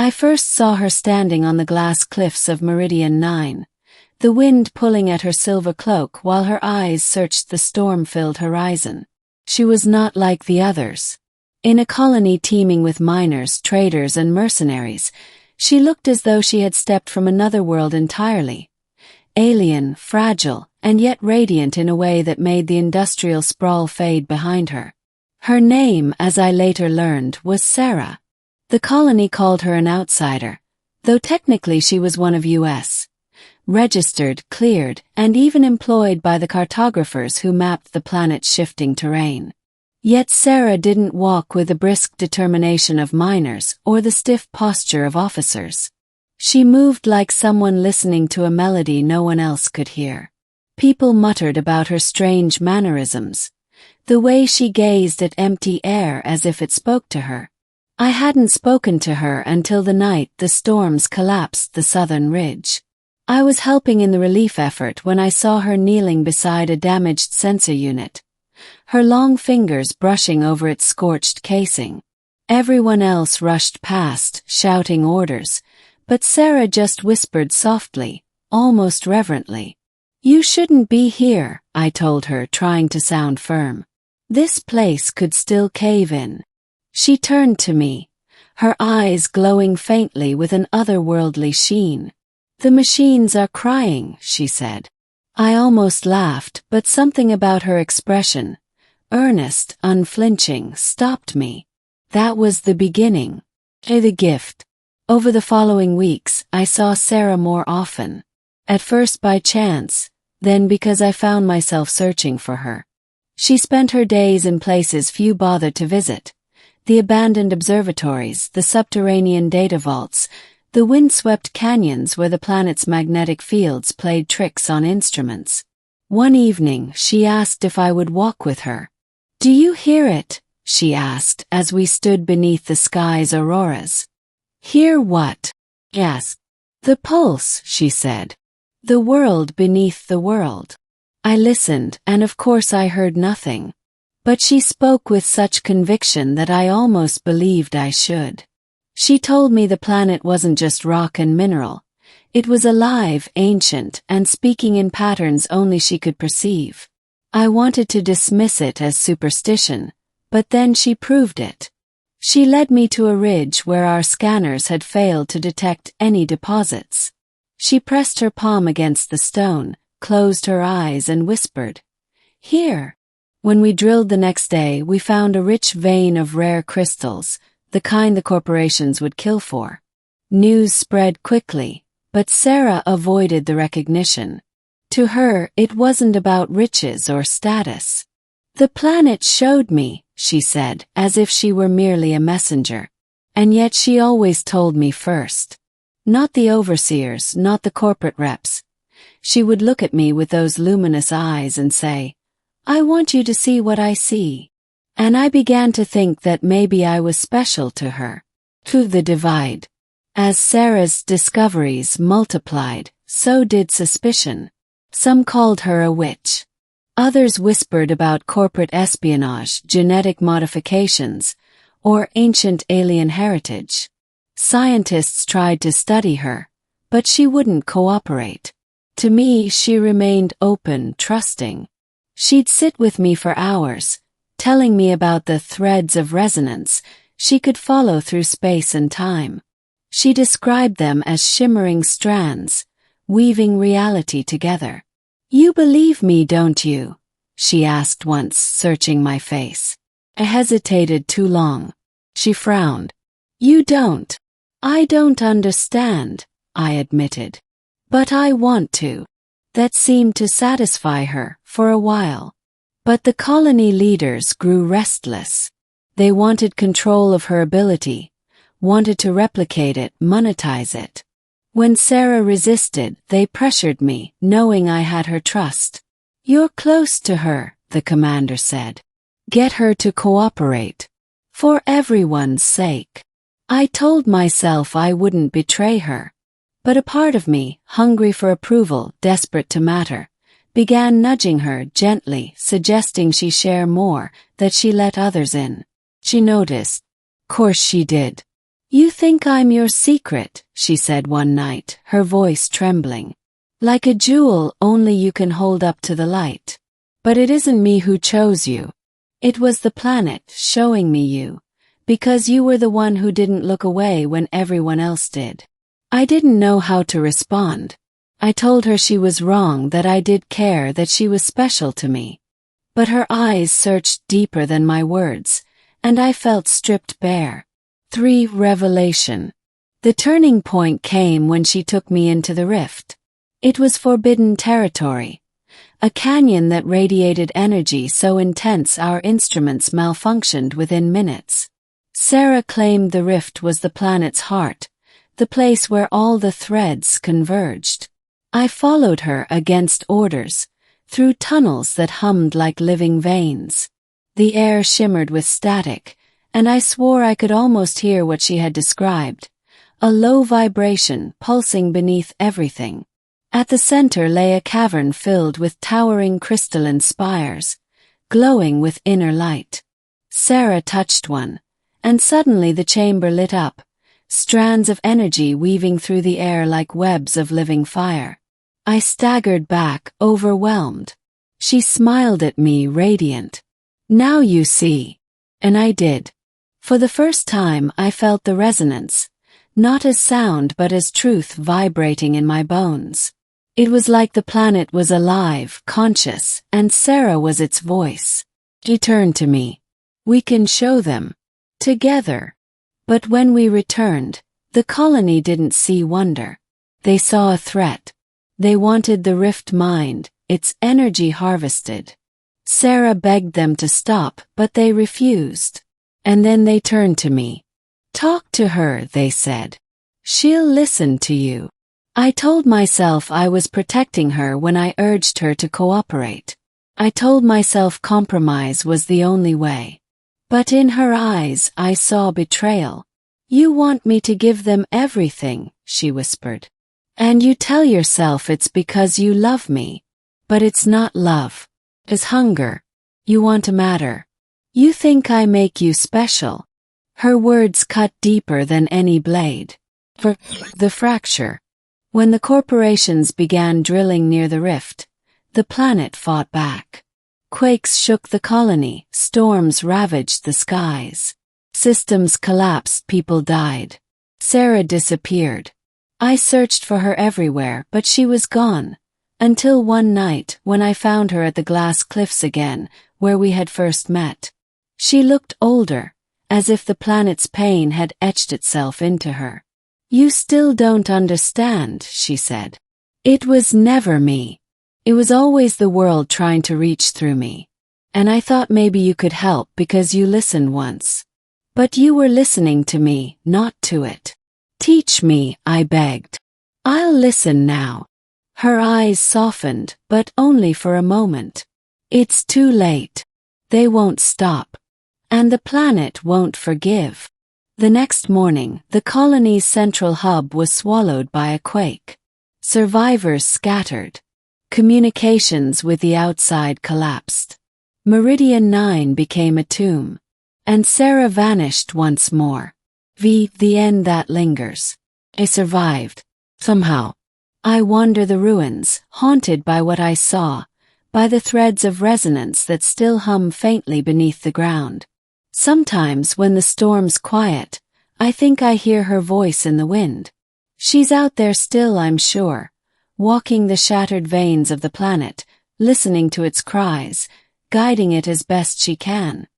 I first saw her standing on the glass cliffs of Meridian 9, the wind pulling at her silver cloak while her eyes searched the storm-filled horizon. She was not like the others. In a colony teeming with miners, traders, and mercenaries, she looked as though she had stepped from another world entirely. Alien, fragile, and yet radiant in a way that made the industrial sprawl fade behind her. Her name, as I later learned, was Sarah. The colony called her an outsider, though technically she was one of U.S. registered, cleared, and even employed by the cartographers who mapped the planet's shifting terrain. Yet Sarah didn't walk with the brisk determination of miners or the stiff posture of officers. She moved like someone listening to a melody no one else could hear. People muttered about her strange mannerisms, the way she gazed at empty air as if it spoke to her. I hadn't spoken to her until the night the storms collapsed the southern ridge. I was helping in the relief effort when I saw her kneeling beside a damaged sensor unit, her long fingers brushing over its scorched casing. Everyone else rushed past, shouting orders, but Sarah just whispered softly, almost reverently. "You shouldn't be here," I told her, trying to sound firm. "This place could still cave in." She turned to me, her eyes glowing faintly with an otherworldly sheen. "The machines are crying," she said. I almost laughed, but something about her expression, earnest, unflinching, stopped me. That was the beginning. The gift. Over the following weeks, I saw Sarah more often. At first by chance, then because I found myself searching for her. She spent her days in places few bothered to visit. The abandoned observatories, the subterranean data vaults, the windswept canyons where the planet's magnetic fields played tricks on instruments. One evening, she asked if I would walk with her. "Do you hear it?" she asked as we stood beneath the sky's auroras. "Hear what?" I asked. "The pulse," she said. "The world beneath the world." I listened, and of course I heard nothing. But she spoke with such conviction that I almost believed I should. She told me the planet wasn't just rock and mineral. It was alive, ancient, and speaking in patterns only she could perceive. I wanted to dismiss it as superstition, but then she proved it. She led me to a ridge where our scanners had failed to detect any deposits. She pressed her palm against the stone, closed her eyes, and whispered, "Here." When we drilled the next day, we found a rich vein of rare crystals, the kind the corporations would kill for. News spread quickly, but Sarah avoided the recognition. To her, it wasn't about riches or status. "The planet showed me," she said, as if she were merely a messenger. And yet she always told me first. Not the overseers, not the corporate reps. She would look at me with those luminous eyes and say, "I want you to see what I see." And I began to think that maybe I was special to her. To the divide. As Sarah's discoveries multiplied, so did suspicion. Some called her a witch. Others whispered about corporate espionage, genetic modifications, or ancient alien heritage. Scientists tried to study her, but she wouldn't cooperate. To me, she remained open, trusting. She'd sit with me for hours, telling me about the threads of resonance she could follow through space and time. She described them as shimmering strands, weaving reality together. "You believe me, don't you?" she asked once, searching my face. I hesitated too long. She frowned. "You don't." "I don't understand," I admitted. "But I want to." That seemed to satisfy her, for a while. But the colony leaders grew restless. They wanted control of her ability, wanted to replicate it, monetize it. When Sarah resisted, they pressured me, knowing I had her trust. "You're close to her," the commander said. "Get her to cooperate. For everyone's sake." I told myself I wouldn't betray her. But a part of me, hungry for approval, desperate to matter, began nudging her gently, suggesting she share more, that she let others in. She noticed. Course she did. You think I'm your secret, she said one night, her voice trembling. Like a jewel only you can hold up to the light. But it isn't me who chose you. It was the planet showing me you. Because you were the one who didn't look away when everyone else did. I didn't know how to respond. I told her she was wrong, that I did care, that she was special to me. But her eyes searched deeper than my words, and I felt stripped bare. 3. Revelation. The turning point came when she took me into the rift. It was forbidden territory. A canyon that radiated energy so intense our instruments malfunctioned within minutes. Sarah claimed the rift was the planet's heart, the place where all the threads converged. I followed her against orders, through tunnels that hummed like living veins. The air shimmered with static, and I swore I could almost hear what she had described, a low vibration pulsing beneath everything. At the center lay a cavern filled with towering crystalline spires, glowing with inner light. Sarah touched one, and suddenly the chamber lit up, strands of energy weaving through the air like webs of living fire. I staggered back, overwhelmed. She smiled at me, radiant. Now you see. And I did. For the first time I felt the resonance, not as sound but as truth vibrating in my bones. It was like the planet was alive, conscious, and Sarah was its voice. She turned to me. We can show them. Together. But when we returned, the colony didn't see wonder. They saw a threat. They wanted the rift mined, its energy harvested. Sarah begged them to stop, but they refused. And then they turned to me. Talk to her, they said. She'll listen to you. I told myself I was protecting her when I urged her to cooperate. I told myself compromise was the only way. But in her eyes I saw betrayal. You want me to give them everything, she whispered. And you tell yourself it's because you love me. But it's not love. It's hunger. You want to matter. You think I make you special. Her words cut deeper than any blade. The fracture. When the corporations began drilling near the rift, the planet fought back. Quakes shook the colony, storms ravaged the skies. Systems collapsed, people died. Sarah disappeared. I searched for her everywhere, but she was gone. Until one night, when I found her at the glass cliffs again, where we had first met. She looked older, as if the planet's pain had etched itself into her. You still don't understand, she said. It was never me. It was always the world trying to reach through me. And I thought maybe you could help because you listened once. But you were listening to me, not to it. Teach me, I begged. I'll listen now. Her eyes softened, but only for a moment. It's too late. They won't stop. And the planet won't forgive. The next morning, the colony's central hub was swallowed by a quake. Survivors scattered. Communications with the outside collapsed. Meridian 9 became a tomb. And Sarah vanished once more. The end that lingers. I survived. Somehow. I wander the ruins, haunted by what I saw, by the threads of resonance that still hum faintly beneath the ground. Sometimes when the storm's quiet, I think I hear her voice in the wind. She's out there still, I'm sure, walking the shattered veins of the planet, listening to its cries, guiding it as best she can.